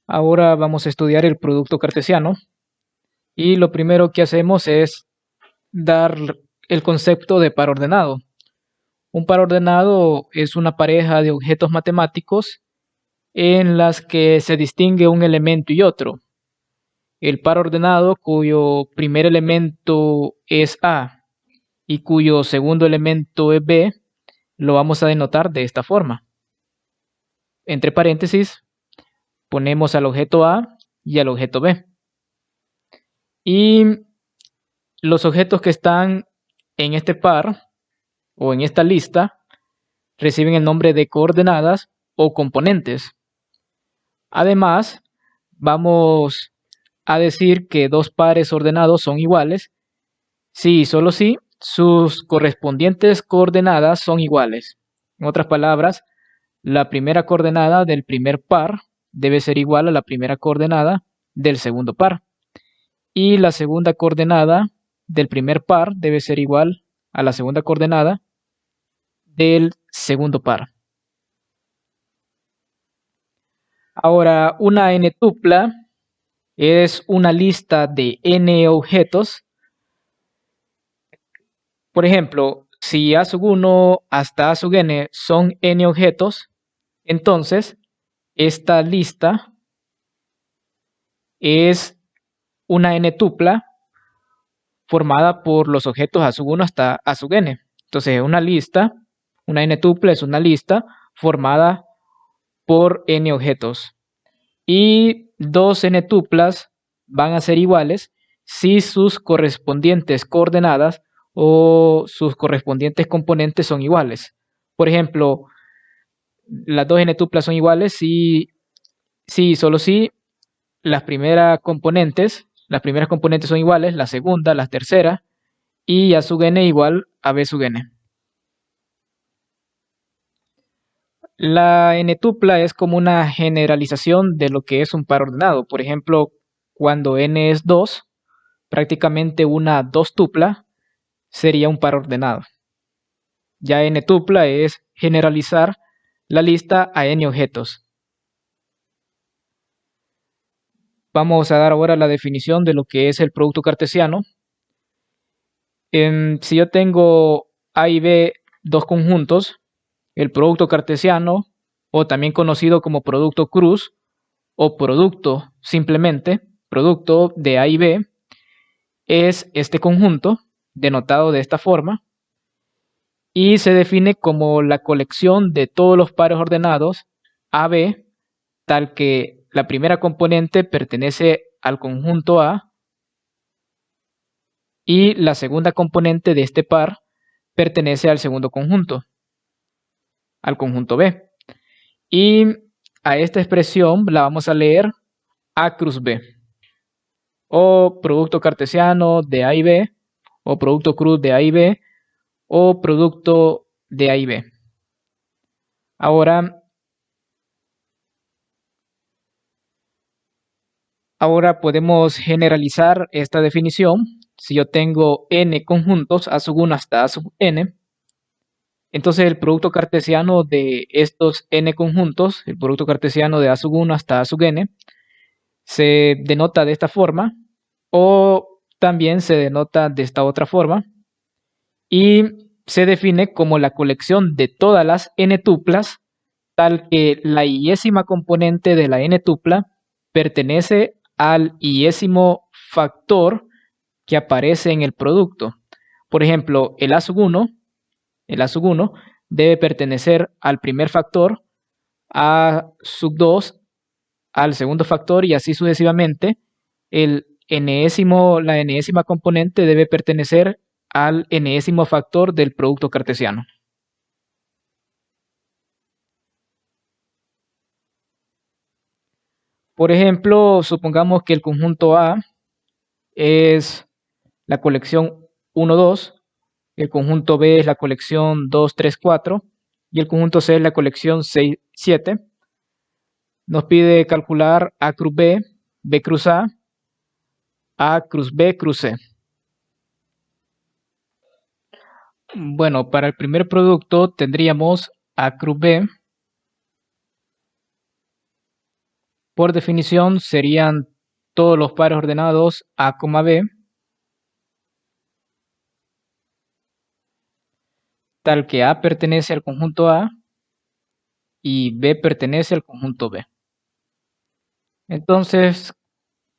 Ahora vamos a estudiar el producto cartesiano y lo primero que hacemos es dar el concepto de par ordenado. Un par ordenado es una pareja de objetos matemáticos en las que se distingue un elemento y otro. El par ordenado cuyo primer elemento es A y cuyo segundo elemento es B, lo vamos a denotar de esta forma. Entre paréntesis, ponemos al objeto A y al objeto B. Y los objetos que están en este par o en esta lista reciben el nombre de coordenadas o componentes. Además, vamos a decir que dos pares ordenados son iguales si y solo si sus correspondientes coordenadas son iguales. En otras palabras, la primera coordenada del primer par debe ser igual a la primera coordenada del segundo par. Y la segunda coordenada del primer par debe ser igual a la segunda coordenada del segundo par. Ahora, una n-tupla es una lista de n objetos. Por ejemplo, si A1 hasta A-n son n objetos, entonces esta lista es una n-tupla formada por los objetos A1 hasta A-n. Entonces, una n-tupla es una lista formada por n objetos. Y dos n-tuplas van a ser iguales si sus correspondientes coordenadas o sus correspondientes componentes son iguales. Por ejemplo, las dos n-tuplas son iguales si solo si las primeras componentes son iguales, la segunda, la tercera, y A sub n igual a B sub n. La n-tupla es como una generalización de lo que es un par ordenado. Por ejemplo, cuando n es 2, prácticamente una 2-tupla sería un par ordenado. Ya n-tupla es generalizar la lista a n objetos. Vamos a dar ahora la definición de lo que es el producto cartesiano. Si yo tengo A y B dos conjuntos, el producto cartesiano, o también conocido como producto cruz, o producto simplemente, producto de A y B, es este conjunto, denotado de esta forma, y se define como la colección de todos los pares ordenados AB, tal que la primera componente pertenece al conjunto A y la segunda componente de este par pertenece al segundo conjunto, al conjunto B. Y a esta expresión la vamos a leer A cruz B, o producto cartesiano de A y B, o producto cruz de A y B, o producto de A y B. Ahora podemos generalizar esta definición. Si yo tengo n conjuntos, A sub 1 hasta A sub n, entonces el producto cartesiano de estos n conjuntos, el producto cartesiano de A sub 1 hasta A sub n, se denota de esta forma, o también se denota de esta otra forma, y se define como la colección de todas las n-tuplas, tal que la iésima componente de la n-tupla pertenece al iésimo factor que aparece en el producto. Por ejemplo, el A sub 1 debe pertenecer al primer factor, A sub 2 al segundo factor y así sucesivamente. La enésima componente debe pertenecer al enésimo factor del producto cartesiano. Por ejemplo, supongamos que el conjunto A es la colección 1, 2, el conjunto B es la colección 2, 3, 4 y el conjunto C es la colección 6, 7. Nos pide calcular A cruz B, B cruz A cruz B cruz C. Bueno, para el primer producto tendríamos A cruz B Por definición serían todos los pares ordenados A, B, tal que A pertenece al conjunto A y B pertenece al conjunto B. Entonces,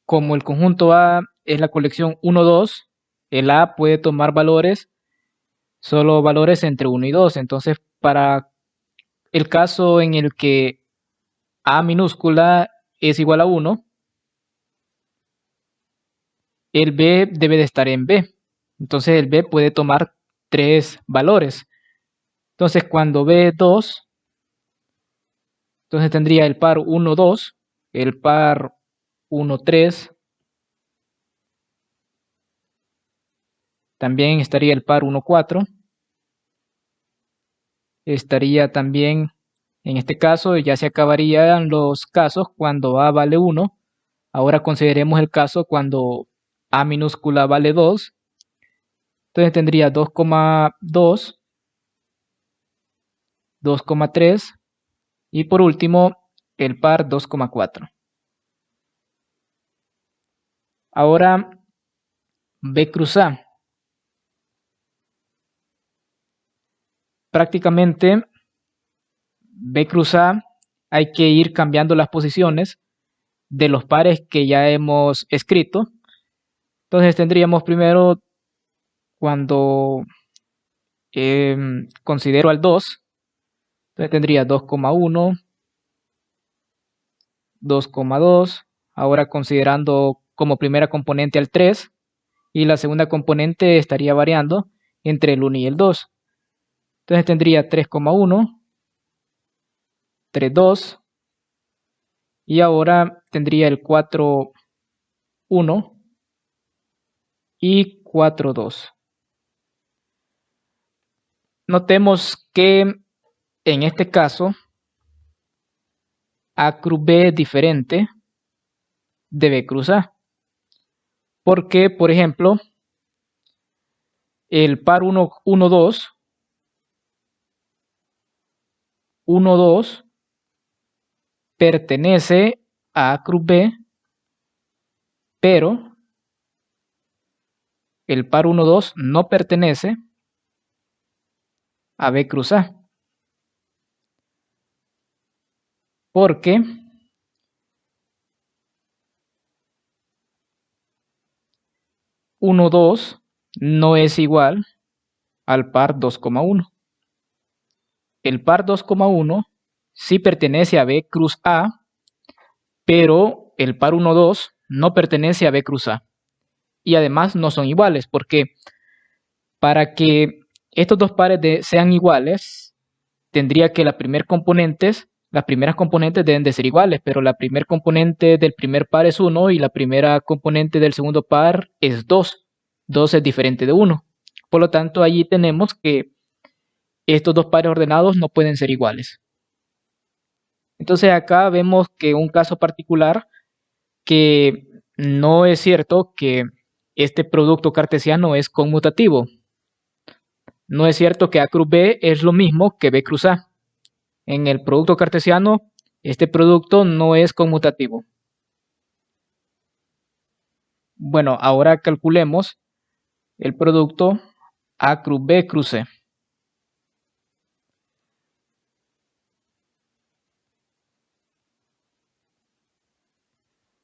como el conjunto A es la colección 1, 2, el A puede tomar valores, solo valores entre 1 y 2. Entonces, para el caso en el que A minúscula es igual a 1, el B debe de estar en B. Entonces el B puede tomar 3 valores. Entonces cuando B es 2, entonces tendría el par 1, 2, el par 1, 3, también estaría el par 1, 4, estaría también, en este caso ya se acabarían los casos cuando A vale 1. Ahora consideremos el caso cuando A minúscula vale 2. Entonces tendría 2,2, 2,3 y por último el par 2,4. Ahora B cruz A. Prácticamente B cruz A hay que ir cambiando las posiciones de los pares que ya hemos escrito. Entonces tendríamos primero cuando considero al 2, entonces tendría 2,1, 2,2, ahora considerando como primera componente al 3 y la segunda componente estaría variando entre el 1 y el 2. Entonces tendría 3,1, 3,2 y ahora tendría el 4,1 y 4,2. Notemos que en este caso A cruz B es diferente de B cruz A. Porque, por ejemplo, el par 1, 1, 2, 1, 2 pertenece a A cruz B, pero el par 1, 2 no pertenece a B cruz A. Porque uno 2 no es igual al par 2,1. El par 2,1 sí pertenece a B cruz A, pero el par 1, 2 no pertenece a B cruz A. Y además no son iguales, porque para que estos dos pares sean iguales, tendría que las primeras componentes deben de ser iguales, pero la primera componente del primer par es 1 y la primera componente del segundo par es 2. 2 es diferente de 1. Por lo tanto, allí tenemos que estos dos pares ordenados no pueden ser iguales. Entonces acá vemos que un caso particular que no es cierto que este producto cartesiano es conmutativo. No es cierto que A cruz B es lo mismo que B cruz A. En el producto cartesiano, este producto no es conmutativo. Bueno, ahora calculemos el producto A cruz B cruz C.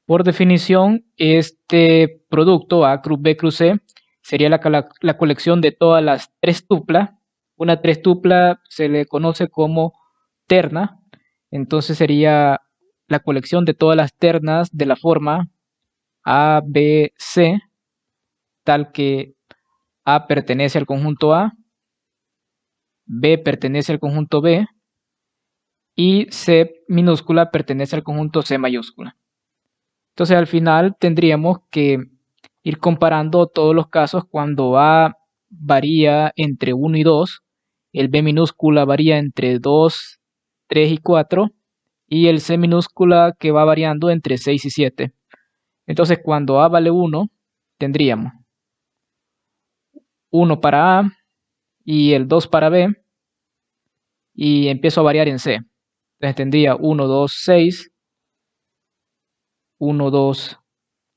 Por definición, este producto A cruz B cruz C sería la colección de todas las tres tuplas. Una tres tupla se le conoce como terna, entonces sería la colección de todas las ternas de la forma A, B, C, tal que A pertenece al conjunto A, B pertenece al conjunto B y C minúscula pertenece al conjunto C mayúscula. Entonces al final tendríamos que ir comparando todos los casos cuando A varía entre 1 y 2, el B minúscula varía entre 2, 3 y 4 y el C minúscula que va variando entre 6 y 7. Entonces cuando A vale 1, tendríamos 1 para A y el 2 para B y empiezo a variar en C. Entonces tendría 1, 2, 6, 1, 2,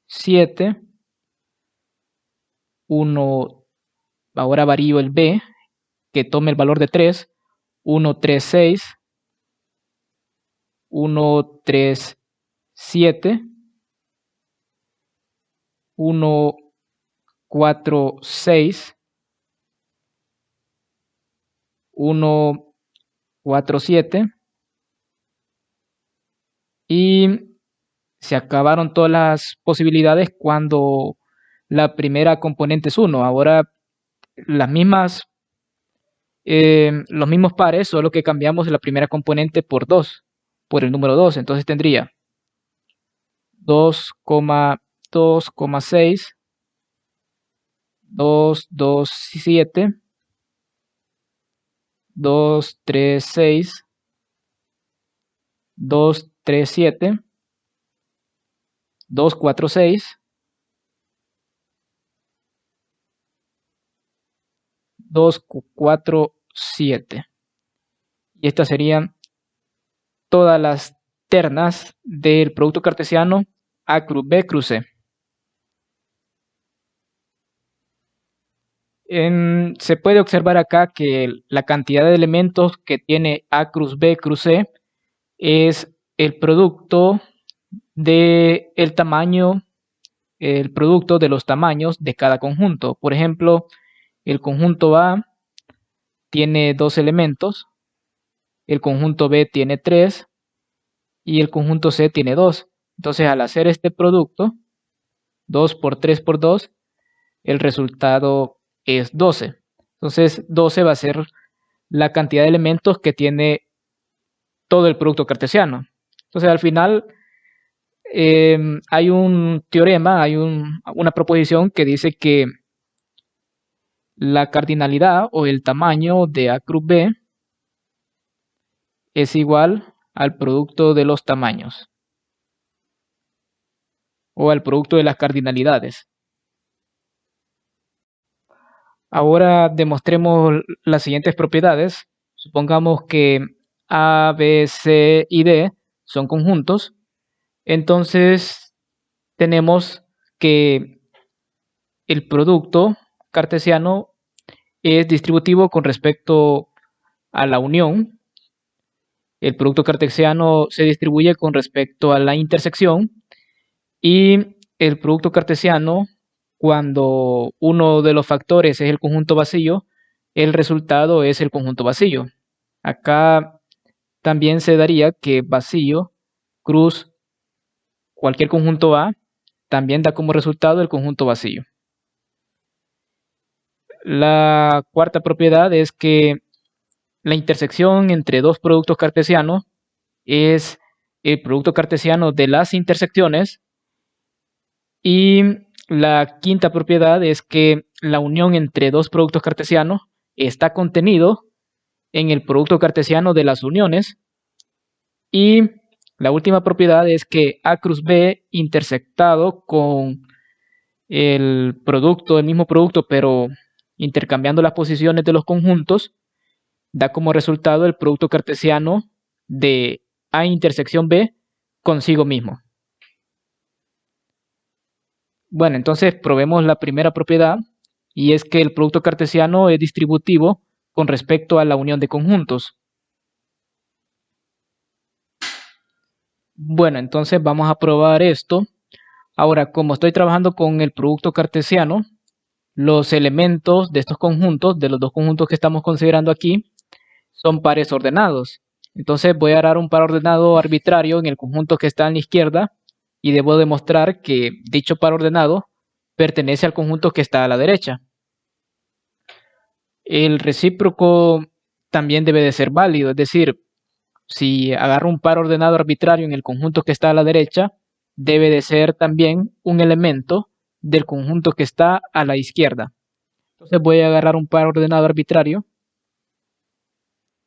7, 1, ahora varío el b, que tome el valor de 3, 1, 3, 6, 1, 3, 7, 1, 4, 6, 1, 4, 7, y se acabaron todas las posibilidades cuando la primera componente es 1. Ahora las mismas, los mismos pares, solo que cambiamos la primera componente por 2, por el número 2. Entonces tendría 2,2,6, 2, 2, 7, 2, 3, 6, 2, 3, 7, 2, 4, 6, 2, 4, 7. Y estas serían todas las ternas del producto cartesiano A cruz B cruz C. Se puede observar acá que la cantidad de elementos que tiene A cruz B cruz C es el producto de el tamaño, el producto de los tamaños de cada conjunto. Por ejemplo, el conjunto A tiene 2 elementos, el conjunto B tiene 3 y el conjunto C tiene 2. Entonces, al hacer este producto, 2 por 3 por 2, el resultado es 12. Entonces, 12 va a ser la cantidad de elementos que tiene todo el producto cartesiano. Entonces, al final, hay un teorema, hay una proposición que dice que la cardinalidad o el tamaño de A cruz B es igual al producto de los tamaños o al producto de las cardinalidades. Ahora demostremos las siguientes propiedades. Supongamos que A, B, C y D son conjuntos. Entonces tenemos que el producto cartesiano es distributivo con respecto a la unión. El producto cartesiano se distribuye con respecto a la intersección. Y el producto cartesiano, cuando uno de los factores es el conjunto vacío, el resultado es el conjunto vacío. Acá también se daría que vacío, cruz, cualquier conjunto A, también da como resultado el conjunto vacío. La cuarta propiedad es que la intersección entre dos productos cartesianos es el producto cartesiano de las intersecciones. Y la quinta propiedad es que la unión entre dos productos cartesianos está contenido en el producto cartesiano de las uniones. Y la última propiedad es que A cruz B intersectado con el producto, el mismo producto, pero intercambiando las posiciones de los conjuntos, da como resultado el producto cartesiano de A intersección B consigo mismo. Bueno, entonces probemos la primera propiedad, y es que el producto cartesiano es distributivo con respecto a la unión de conjuntos. Bueno, entonces vamos a probar esto. Ahora, como estoy trabajando con el producto cartesiano, los elementos de estos conjuntos, de los dos conjuntos que estamos considerando aquí, son pares ordenados. Entonces voy a dar un par ordenado arbitrario en el conjunto que está a la izquierda y debo demostrar que dicho par ordenado pertenece al conjunto que está a la derecha. El recíproco también debe de ser válido, es decir, si agarro un par ordenado arbitrario en el conjunto que está a la derecha, debe de ser también un elemento del conjunto que está a la izquierda. Entonces voy a agarrar un par ordenado arbitrario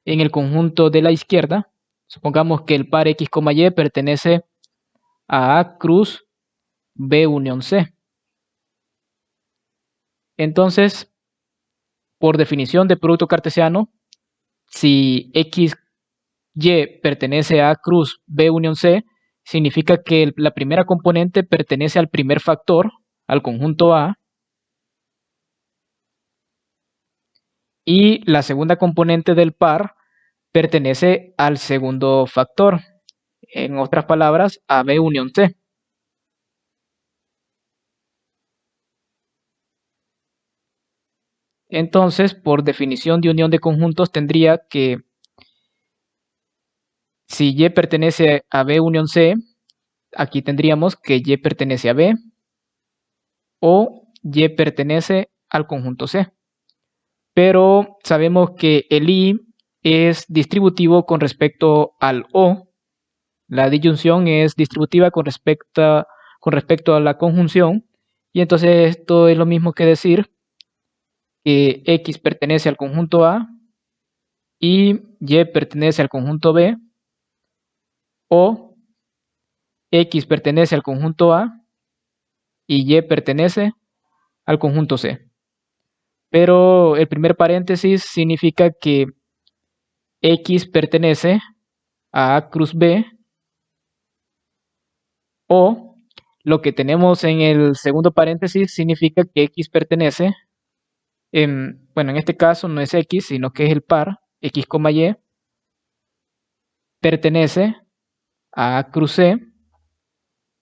en el conjunto de la izquierda. Supongamos que el par X, Y pertenece a A cruz B unión C. Entonces, por definición de producto cartesiano, si X, Y pertenece a A cruz B unión C, significa que la primera componente pertenece al primer factor, al conjunto A, y la segunda componente del par pertenece al segundo factor. En otras palabras, AB unión C. Entonces, por definición de unión de conjuntos, tendría que si Y pertenece a B unión C, aquí tendríamos que Y pertenece a B o Y pertenece al conjunto C. Pero sabemos que el I es distributivo con respecto al O. La disyunción es distributiva con respecto a la conjunción. Y entonces esto es lo mismo que decir que X pertenece al conjunto A y Y pertenece al conjunto B, o X pertenece al conjunto A y Y pertenece al conjunto C. Pero el primer paréntesis significa que X pertenece a A cruz B, o lo que tenemos en el segundo paréntesis significa que X pertenece, bueno, en este caso no es X, sino que es el par, X, Y, pertenece a A cruz C.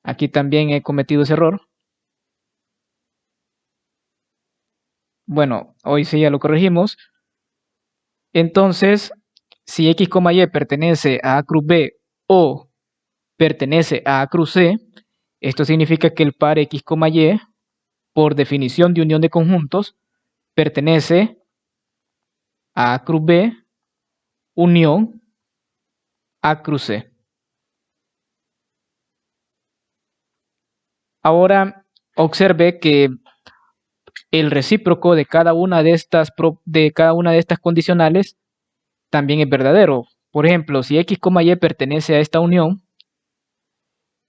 Aquí también he cometido ese error. Bueno, hoy sí ya lo corregimos. Entonces, si X, Y pertenece a A cruz B o pertenece a A cruz C, esto significa que el par X, Y, por definición de unión de conjuntos, pertenece a A cruz B unión A cruz C. Ahora observe que el recíproco de cada una de estas condicionales también es verdadero. Por ejemplo, si X, Y pertenece a esta unión,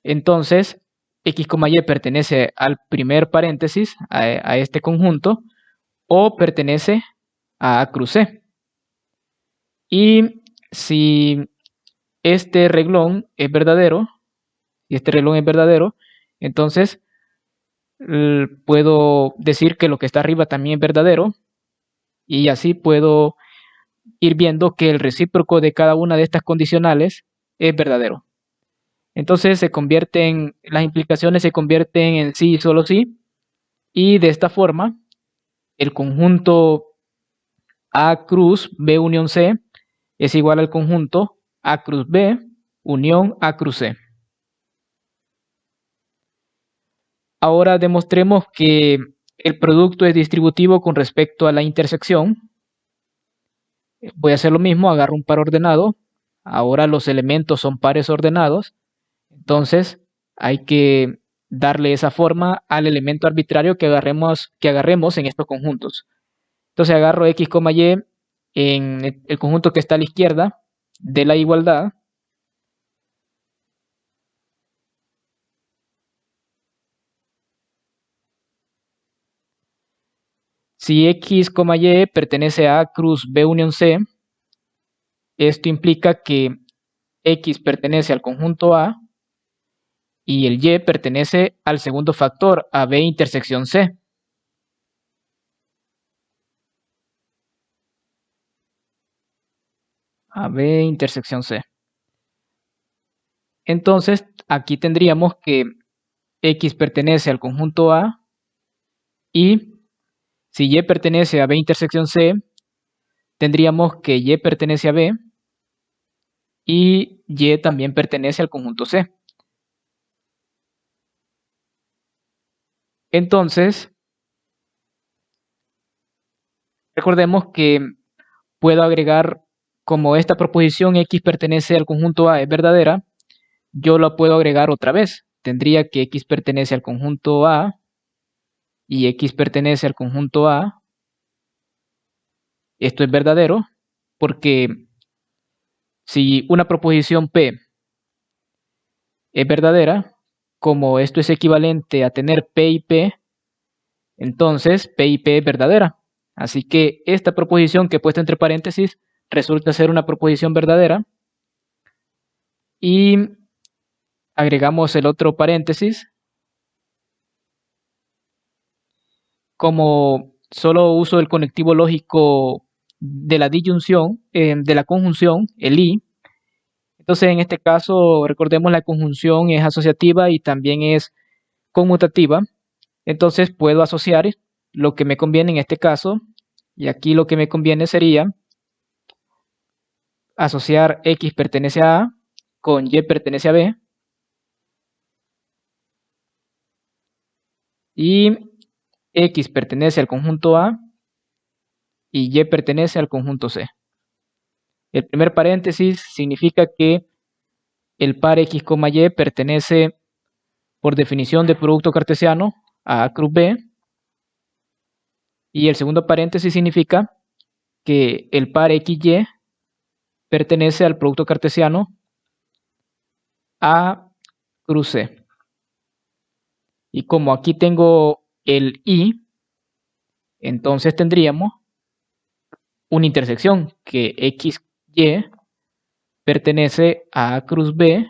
entonces X, Y pertenece al primer paréntesis, a este conjunto, o pertenece a A cruz C. Y si este reglón es verdadero, entonces puedo decir que lo que está arriba también es verdadero, y así puedo ir viendo que el recíproco de cada una de estas condicionales es verdadero. Entonces las implicaciones se convierten en sí y solo sí, y de esta forma el conjunto A cruz B unión C es igual al conjunto A cruz B unión A cruz C. Ahora demostremos que el producto es distributivo con respecto a la intersección. Voy a hacer lo mismo, agarro un par ordenado. Ahora los elementos son pares ordenados. Entonces hay que darle esa forma al elemento arbitrario que agarremos en estos conjuntos. Entonces agarro X, Y en el conjunto que está a la izquierda de la igualdad. Si X, Y pertenece a A cruz B unión C, esto implica que X pertenece al conjunto A y el Y pertenece al segundo factor, a B intersección C. A B intersección C. Entonces, aquí tendríamos que X pertenece al conjunto A y si Y pertenece a B intersección C, tendríamos que Y pertenece a B y Y también pertenece al conjunto C. Entonces, recordemos que puedo agregar, como esta proposición X pertenece al conjunto A es verdadera, yo la puedo agregar otra vez. Tendría que X pertenece al conjunto A y X pertenece al conjunto A. Esto es verdadero porque si una proposición P es verdadera, como esto es equivalente a tener P y P, entonces P y P es verdadera. Así que esta proposición que he puesto entre paréntesis resulta ser una proposición verdadera. Y agregamos el otro paréntesis. Como solo uso el conectivo lógico de la disyunción, de la conjunción, el y, entonces en este caso recordemos la conjunción es asociativa y también es conmutativa. Entonces puedo asociar lo que me conviene en este caso, y aquí lo que me conviene sería asociar X pertenece a A con Y pertenece a B, y X pertenece al conjunto A y Y pertenece al conjunto C. El primer paréntesis significa que el par X, Y pertenece por definición de producto cartesiano a A cruz B, y el segundo paréntesis significa que el par XY pertenece al producto cartesiano A cruz C. Y como aquí tengo el y, entonces tendríamos una intersección que XY pertenece a A cruz B,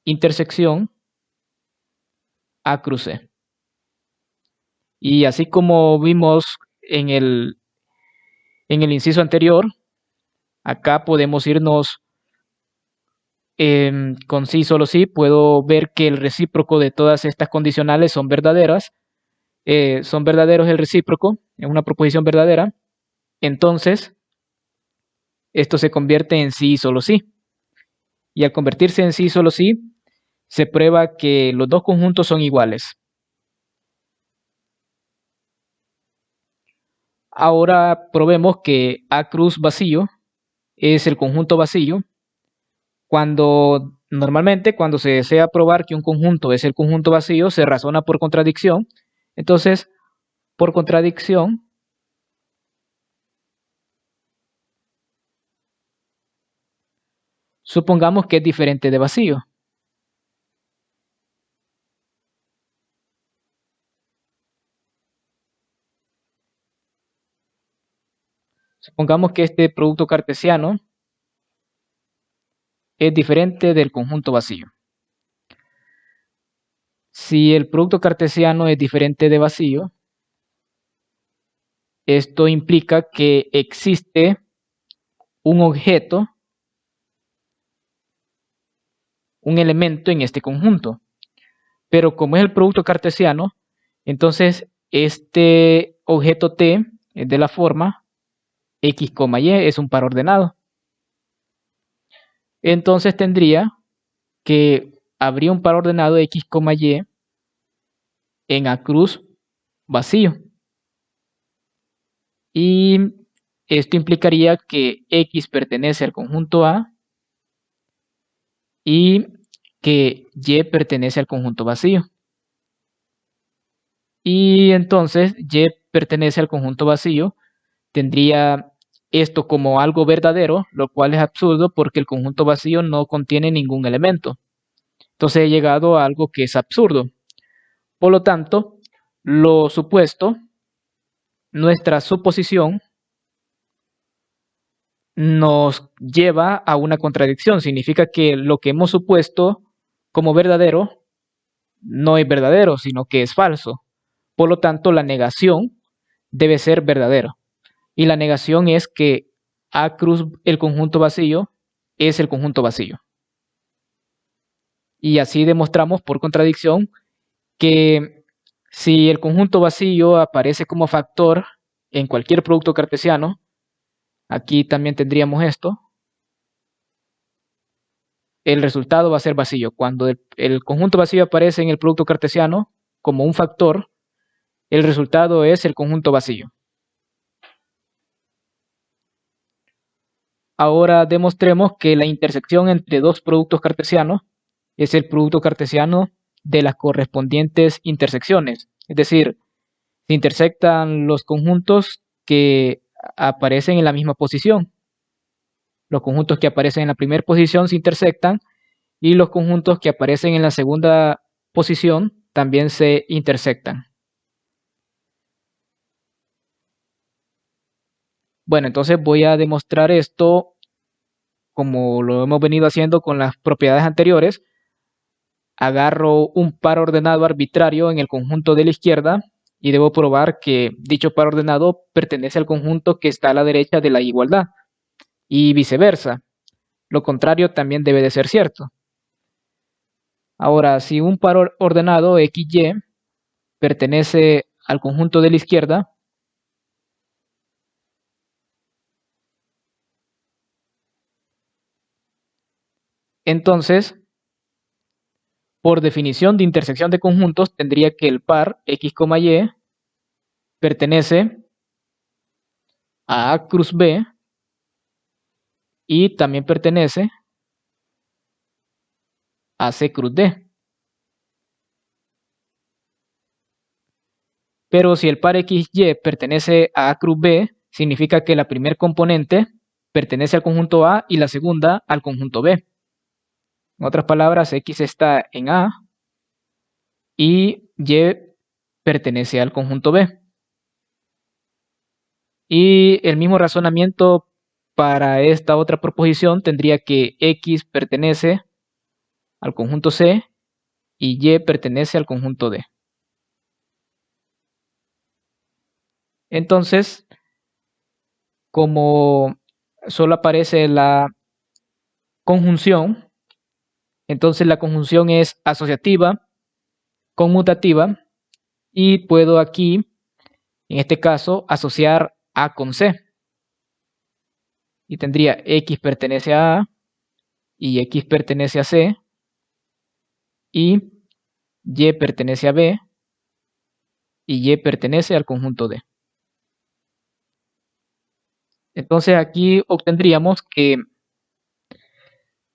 intersección A cruz C. Y así como vimos en el inciso anterior, acá podemos irnos con sí, solo sí. Puedo ver que el recíproco de todas estas condicionales son verdaderas. Son verdaderos el recíproco, es una proposición verdadera. Entonces, esto se convierte en sí, solo sí. Y al convertirse en sí, solo sí, se prueba que los dos conjuntos son iguales. Ahora probemos que A cruz vacío es el conjunto vacío. Normalmente cuando se desea probar que un conjunto es el conjunto vacío, se razona por contradicción. Entonces, por contradicción, supongamos que es diferente de vacío. Supongamos que este producto cartesiano es diferente del conjunto vacío. Si el producto cartesiano es diferente de vacío, esto implica que existe un objeto, un elemento en este conjunto. Pero como es el producto cartesiano, entonces este objeto T es de la forma X, Y, es un par ordenado. Entonces tendría que habría un par ordenado X, Y en A cruz vacío. Y esto implicaría que X pertenece al conjunto A y que Y pertenece al conjunto vacío. Y entonces Y pertenece al conjunto vacío, tendría esto como algo verdadero, lo cual es absurdo porque el conjunto vacío no contiene ningún elemento. Entonces he llegado a algo que es absurdo. Por lo tanto, lo supuesto, nuestra suposición, nos lleva a una contradicción. Significa que lo que hemos supuesto como verdadero no es verdadero, sino que es falso. Por lo tanto, la negación debe ser verdadera. Y la negación es que A cruz, el conjunto vacío, es el conjunto vacío. Y así demostramos por contradicción que si el conjunto vacío aparece como factor en cualquier producto cartesiano, aquí también tendríamos esto, el resultado va a ser vacío. Cuando el conjunto vacío aparece en el producto cartesiano como un factor, el resultado es el conjunto vacío. Ahora demostremos que la intersección entre dos productos cartesianos es el producto cartesiano de las correspondientes intersecciones. Es decir, se intersectan los conjuntos que aparecen en la misma posición. Los conjuntos que aparecen en la primera posición se intersectan y los conjuntos que aparecen en la segunda posición también se intersectan. Bueno, entonces voy a demostrar esto como lo hemos venido haciendo con las propiedades anteriores. agarro un par ordenado arbitrario en el conjunto de la izquierda y debo probar que dicho par ordenado pertenece al conjunto que está a la derecha de la igualdad y viceversa. Lo contrario también debe de ser cierto. Ahora, si un par ordenado XY pertenece al conjunto de la izquierda, entonces, por definición de intersección de conjuntos, tendría que el par X, Y pertenece a A cruz B y también pertenece a C cruz D. Pero si el par XY pertenece a A cruz B, significa que la primer componente pertenece al conjunto A y la segunda al conjunto B. En otras palabras, X está en A y Y pertenece al conjunto B. Y el mismo razonamiento para esta otra proposición tendría que X pertenece al conjunto C y Y pertenece al conjunto D. Entonces, como solo aparece la conjunción, entonces la conjunción es asociativa, conmutativa, y puedo aquí, en este caso, asociar A con C. Y tendría X pertenece a A y X pertenece a C y Y pertenece a B y Y pertenece al conjunto D. Entonces aquí obtendríamos que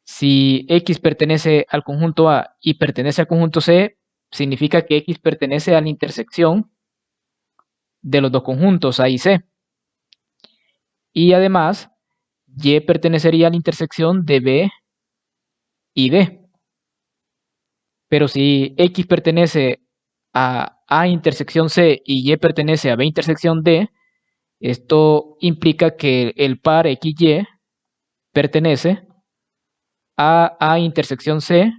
si X pertenece al conjunto A y pertenece al conjunto C, significa que X pertenece a la intersección de los dos conjuntos A y C. Y además, Y pertenecería a la intersección de B y D. Pero si X pertenece a A intersección C y Y pertenece a B intersección D, esto implica que el par XY pertenece a A intersección C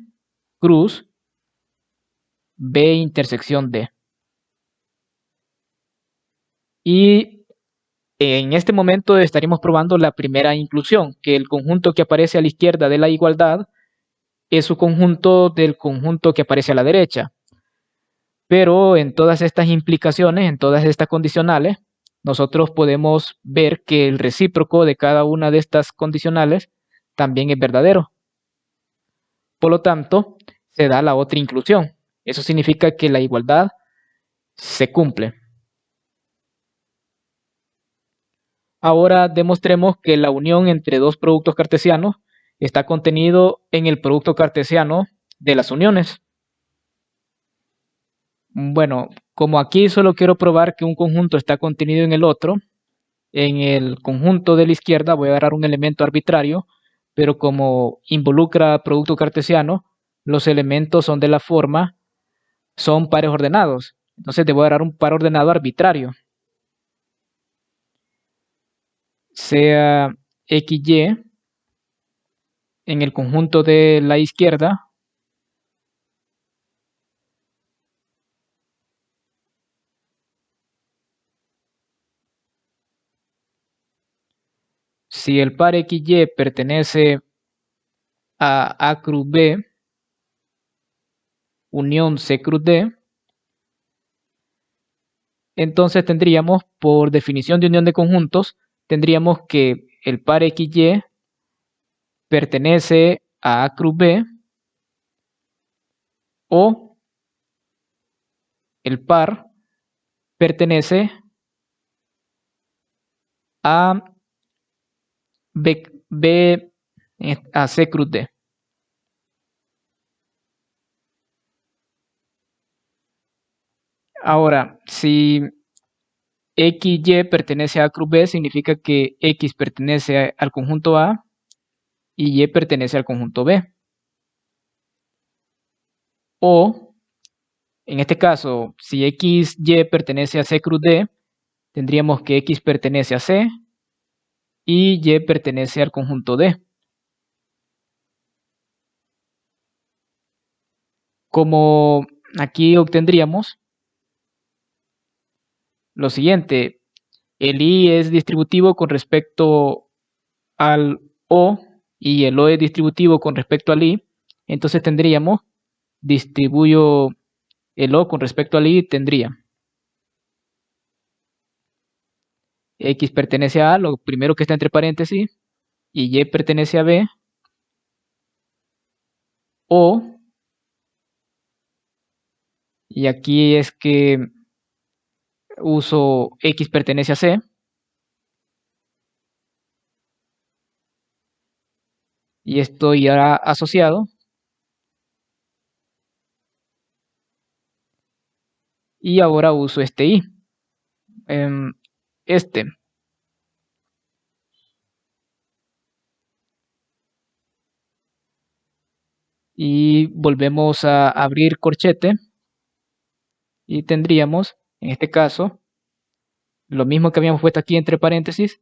cruz B intersección D. Y en este momento estaríamos probando la primera inclusión, que el conjunto que aparece a la izquierda de la igualdad es su conjunto del conjunto que aparece a la derecha. Pero en todas estas implicaciones, en todas estas condicionales, nosotros podemos ver que el recíproco de cada una de estas condicionales también es verdadero. Por lo tanto, se da la otra inclusión. Eso significa que la igualdad se cumple. Ahora demostremos que la unión entre dos productos cartesianos está contenido en el producto cartesiano de las uniones. Bueno, como aquí solo quiero probar que un conjunto está contenido en el otro, en el conjunto de la izquierda voy a agarrar un elemento arbitrario, pero como involucra producto cartesiano, los elementos son de la forma, son pares ordenados. Entonces debo agarrar un par ordenado arbitrario, sea XY en el conjunto de la izquierda, si el par XY pertenece a A cruz B, unión C cruz D, entonces tendríamos, por definición de unión de conjuntos, tendríamos que el par XY pertenece a A cruz B o el par pertenece a a C cruz D. Ahora, si XY pertenece a cruz B, significa que X pertenece al conjunto A y Y pertenece al conjunto B. O, en este caso, si XY pertenece a C cruz D, tendríamos que X pertenece a C y Y pertenece al conjunto D. Como aquí obtendríamos lo siguiente: el i es distributivo con respecto al o y el o es distributivo con respecto al i, entonces tendríamos, distribuyo el o con respecto al i, tendría x pertenece a, lo primero que está entre paréntesis, y y pertenece a b, o, y aquí es que uso x pertenece a c, y esto ya asociado, y ahora uso este i, em, este, y volvemos a abrir corchete, y tendríamos, en este caso, lo mismo que habíamos puesto aquí entre paréntesis: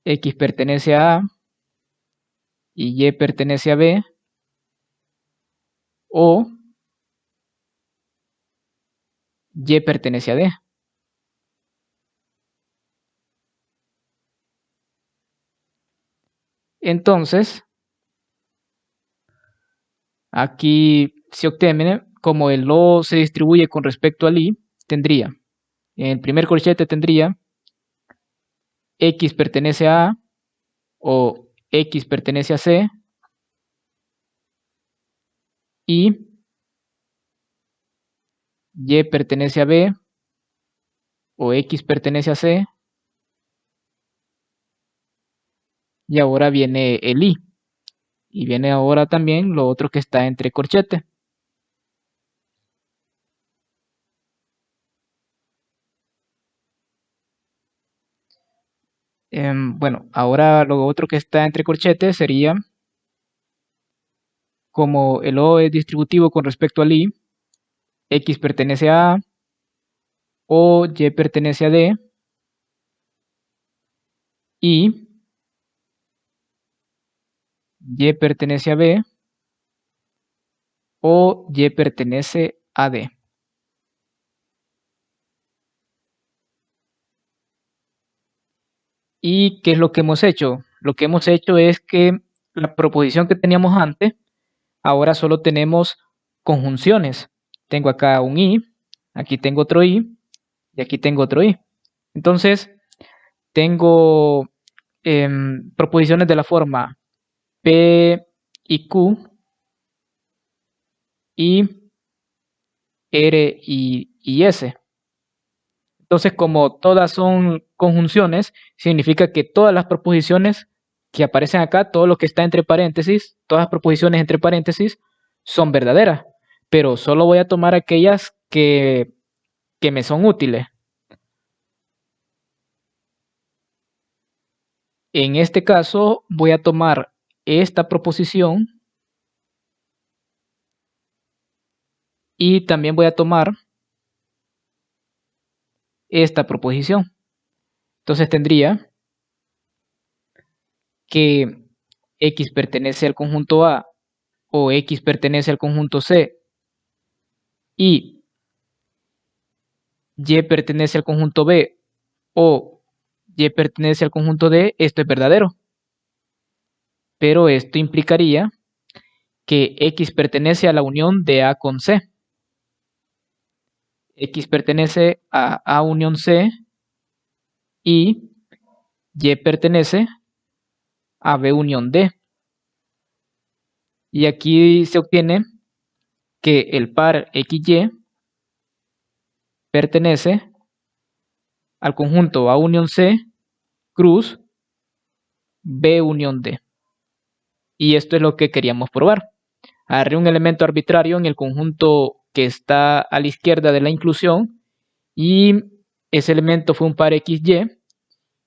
x pertenece a A y y pertenece a B, o y pertenece a D. Entonces, aquí se obtiene, como el O se distribuye con respecto al I, tendría, en el primer corchete tendría x pertenece a A o x pertenece a C, y y pertenece a B o x pertenece a C, y ahora viene el I, y viene ahora también lo otro que está entre corchete. Bueno, ahora lo otro que está entre corchetes sería, como el O es distributivo con respecto al I, x pertenece a A o y pertenece a D, y y pertenece a B o y pertenece a D. ¿Y qué es lo que hemos hecho? Lo que hemos hecho es que la proposición que teníamos antes, ahora solo tenemos conjunciones. Tengo acá un i, aquí tengo otro i y aquí tengo otro i. Entonces, tengo proposiciones de la forma P y Q y R y S. Entonces, como todas son conjunciones, significa que todas las proposiciones que aparecen acá, todo lo que está entre paréntesis, todas las proposiciones entre paréntesis son verdaderas, pero solo voy a tomar aquellas que me son útiles. En este caso, voy a tomar esta proposición y también voy a tomar esta proposición. Entonces tendría que x pertenece al conjunto A o x pertenece al conjunto C y y pertenece al conjunto B o y pertenece al conjunto D, esto es verdadero. Pero esto implicaría que x pertenece a la unión de A con C. X pertenece a A unión C y y pertenece a B unión D. Y aquí se obtiene que el par XY pertenece al conjunto A unión C cruz B unión D. Y esto es lo que queríamos probar. Agarré un elemento arbitrario en el conjunto que está a la izquierda de la inclusión y ese elemento fue un par XY,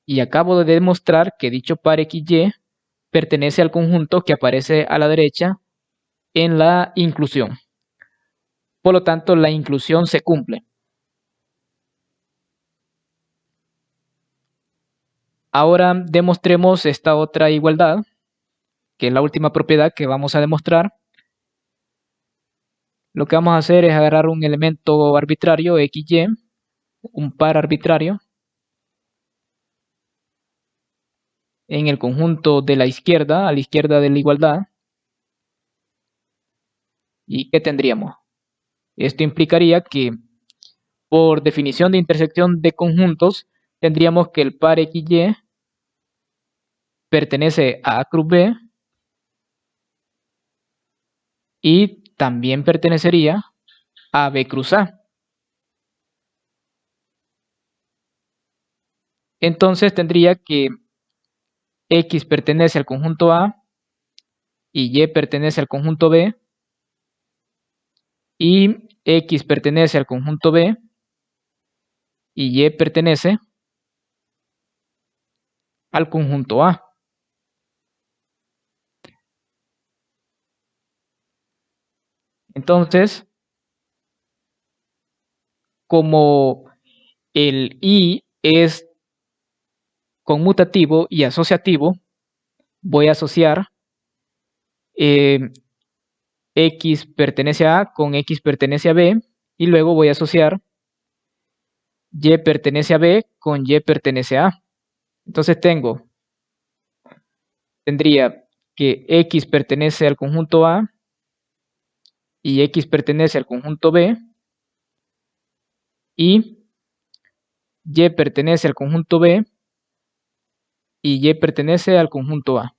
y acabo de demostrar que dicho par XY pertenece al conjunto que aparece a la derecha en la inclusión. Por lo tanto, la inclusión se cumple. Ahora demostremos esta otra igualdad, que es la última propiedad que vamos a demostrar. Lo que vamos a hacer es agarrar un elemento arbitrario, XY, un par arbitrario, en el conjunto de la izquierda, a la izquierda de la igualdad. ¿Y qué tendríamos? Esto implicaría que, por definición de intersección de conjuntos, tendríamos que el par XY pertenece a A cruz B y también pertenecería a B cruz A. Entonces tendría que X pertenece al conjunto A y Y pertenece al conjunto B y X pertenece al conjunto B y Y pertenece al conjunto A. Entonces, como el I es conmutativo y asociativo, voy a asociar X pertenece a A con X pertenece a B y luego voy a asociar Y pertenece a B con Y pertenece a A. Entonces tendría que X pertenece al conjunto A y X pertenece al conjunto B y Y pertenece al conjunto B y Y pertenece al conjunto A.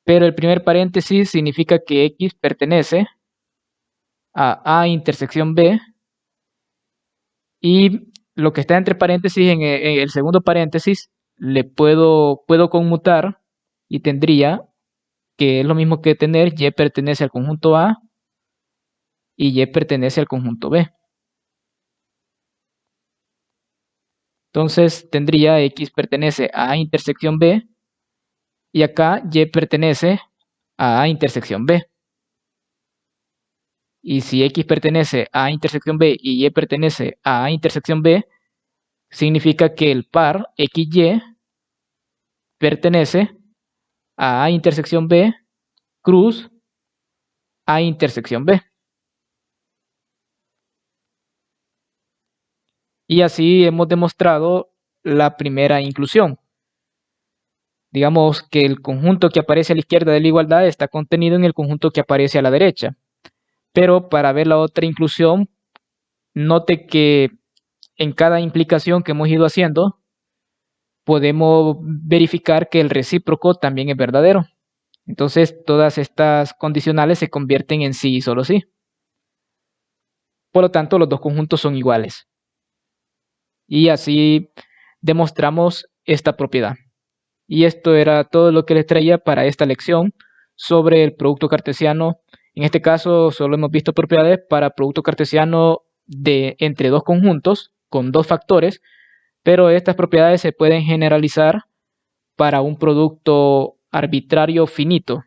Pero el primer paréntesis significa que X pertenece a intersección B y lo que está entre paréntesis en el segundo paréntesis puedo conmutar y tendría que es lo mismo que tener Y pertenece al conjunto A y Y pertenece al conjunto B. Entonces tendría X pertenece a intersección B y acá Y pertenece a intersección B. Y si X pertenece a intersección B y Y pertenece a intersección B, significa que el par XY pertenece a intersección B cruz a intersección B. Y así hemos demostrado la primera inclusión. Digamos que el conjunto que aparece a la izquierda de la igualdad está contenido en el conjunto que aparece a la derecha. Pero para ver la otra inclusión, note que en cada implicación que hemos ido haciendo, podemos verificar que el recíproco también es verdadero. Entonces todas estas condicionales se convierten en sí y solo sí. Por lo tanto, los dos conjuntos son iguales. Y así demostramos esta propiedad. Y esto era todo lo que les traía para esta lección sobre el producto cartesiano. En este caso solo hemos visto propiedades para producto cartesiano entre dos conjuntos con dos factores, pero estas propiedades se pueden generalizar para un producto arbitrario finito.